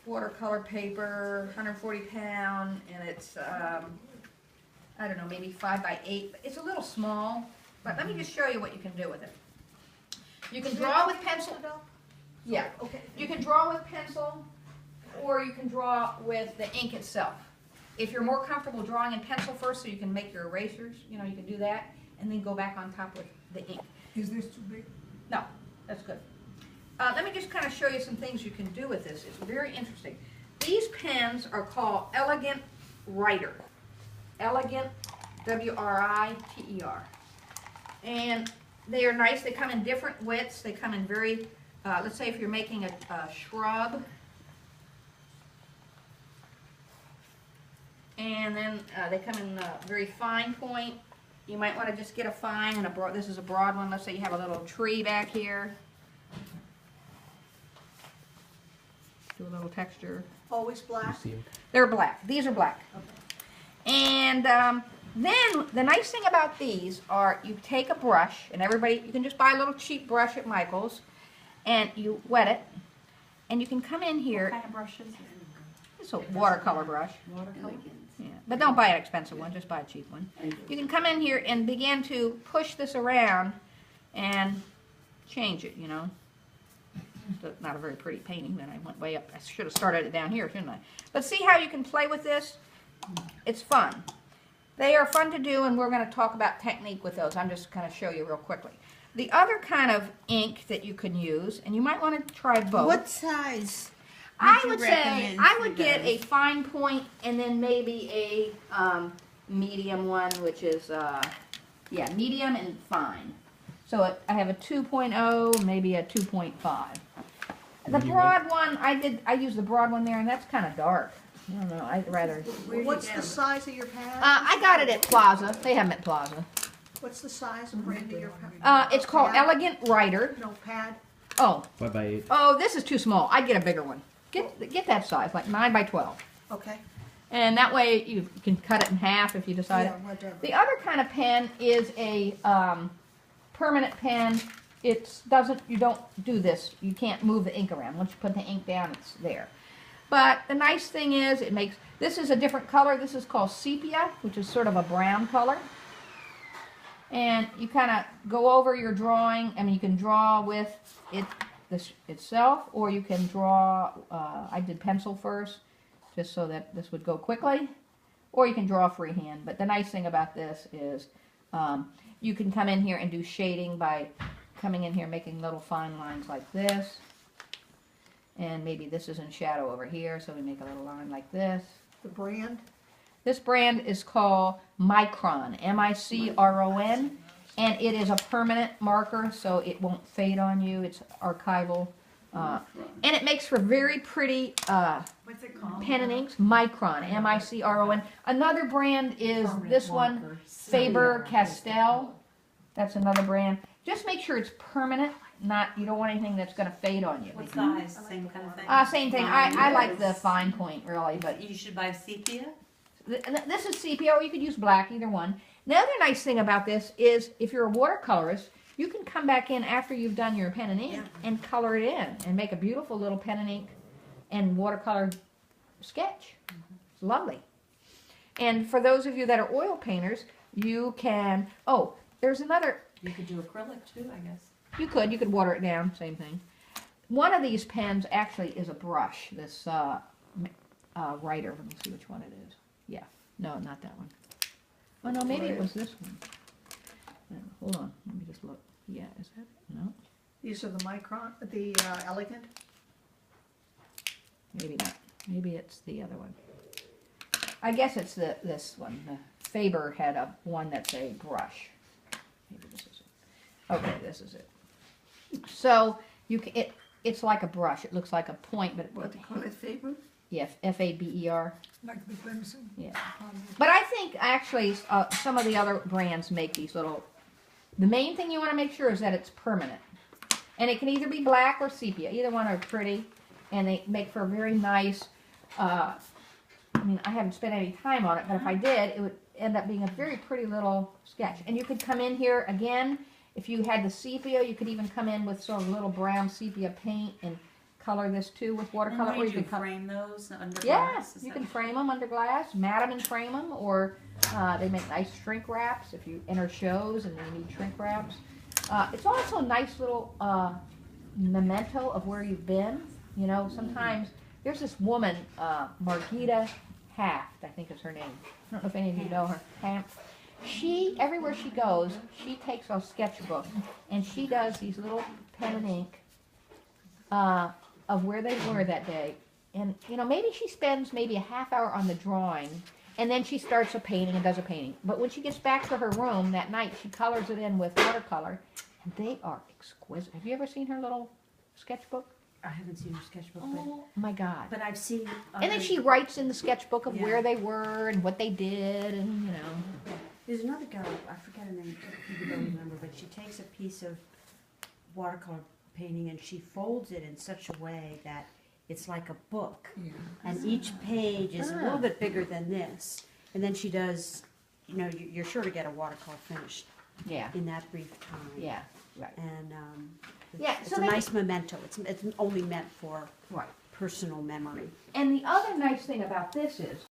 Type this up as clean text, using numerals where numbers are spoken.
watercolor paper, 140 pound, and it's, I don't know, maybe 5 by 8. It's a little small, but let me just show you what you can do with it. You can draw with pencil. Yeah, okay. You can draw with pencil, or you can draw with the ink itself. If you're more comfortable drawing in pencil first so you can make your erasers, you know, you can do that, and then go back on top with the ink. Is this too big? No, that's good. Let me just kind of show you some things you can do with this. It's very interesting. These pens are called Elegant Writer. Elegant, W-R-I-T-E-R. And they are nice. They come in different widths. They come in very, let's say if you're making a shrub. And then they come in very fine point. You might want to just get a fine and a broad. This is a broad one. Let's say you have a little tree back here. Do a little texture. Always black? They're black. These are black. Okay. And then the nice thing about these are you take a brush, and everybody, you can just buy a little cheap brush at Michael's, and you wet it, and you can come in here. What kind of brushes? It's a watercolor brush. Watercolor? Yeah, but don't buy an expensive one, just buy a cheap one. You can come in here and begin to push this around and change it, you know. It's not a very pretty painting, then I went way up. I should have started it down here, shouldn't I? But see how you can play with this? It's fun. They are fun to do, and we're going to talk about technique with those. I'm just going to show you real quickly. The other kind of ink that you can use, and you might want to try both. What size? I would say I would get a fine point and then maybe a medium one, which is, yeah, medium and fine. So I have a 2.0, maybe a 2.5. The broad one, I use the broad one there, and that's kind of dark. I don't know, I'd rather. What's the size of your pad? I got it at Plaza. They have them at Plaza. What's the size and brand of your pad? It's called Elegant Writer. No, pad? Oh. 5 by 8. Oh, this is too small. I'd get a bigger one. Get that size, like 9 by 12. Okay. And that way you can cut it in half if you decide. Yeah, whatever. The other kind of pen is a permanent pen. You don't do this. You can't move the ink around. Once you put the ink down, it's there. But the nice thing is this is a different color. This is called sepia, which is sort of a brown color. And you kind of go over your drawing. I mean, you can draw with it itself, or you can draw, I did pencil first, just so that this would go quickly, or you can draw freehand. But the nice thing about this is you can come in here and do shading by coming in here, making little fine lines like this, and maybe this is in shadow over here, so we make a little line like this. The brand? This brand is called Micron, M-I-C-R-O-N. And it is a permanent marker, so it won't fade on you. It's archival. And it makes for very pretty What's it called? pen and inks. Micron, M-I-C-R-O-N. Another brand is this one, Faber-Castell. That's another brand. Just make sure it's permanent. You don't want anything that's going to fade on you. What size? Same kind of thing? Same thing. I like the fine point, really. But You should buy sepia? this is sepia, or you could use black, either one. The other nice thing about this is if you're a watercolorist, you can come back in after you've done your pen and ink and color it in and make a beautiful little pen and ink and watercolor sketch. It's lovely. And for those of you that are oil painters, you can, there's another. You could do acrylic too, I guess. You could water it down, same thing. One of these pens actually is a brush, this writer. Let me see which one it is. Yeah, no, not that one. Oh, no, maybe it was this one. Hold on, let me just look. Yeah, is that it? No? These are the Micron, the Elegant? Maybe not. Maybe it's the other one. I guess it's this one. The Faber had one that's a brush. Maybe this is it. Okay, this is it. So, it's like a brush. It looks like a point, but What, they call it Faber? yeah, F-A-B-E-R. Like the Clemson? Yeah. But I think actually some of the other brands make these little. The main thing you want to make sure is that it's permanent, and it can either be black or sepia. Either one are pretty, and they make for a very nice. I mean, I haven't spent any time on it, but if I did, it would end up being a very pretty little sketch. And you could come in here again if you had the sepia. You could even come in with sort of little brown sepia paint and color this too with And watercolor. what Or do you you can color. frame those under glass? Yes, Is you that can what- frame them under glass, mat them and frame them, or they make nice shrink wraps if you enter shows and you need shrink wraps. It's also a nice little memento of where you've been. You know, sometimes there's this woman, Margita Haft, I think is her name. I don't know if any of you know her. Haft. She, everywhere she goes, she takes a sketchbook and she does these little pen and ink of where they were that day. And, you know, maybe she spends maybe a half hour on the drawing, and then she starts a painting and does a painting. But when she gets back to her room that night, she colors it in with watercolor, and they are exquisite. Have you ever seen her little sketchbook? I haven't seen her sketchbook, Oh, my God. but I've seen. And then other- she writes in the sketchbook of Yeah. where they were and what they did, and, you know. There's another gal, I forget her name, people don't remember, but she takes a piece of watercolor painting and she folds it in such a way that it's like a book. Yeah. And each page is a Ah. little bit bigger than this. And then she does, you know, you're sure to get a watercolor finished Yeah, in that brief time. yeah, right. And Yeah, it's so a they- nice memento. It's only meant for Right. personal memory. And the other nice thing about this is,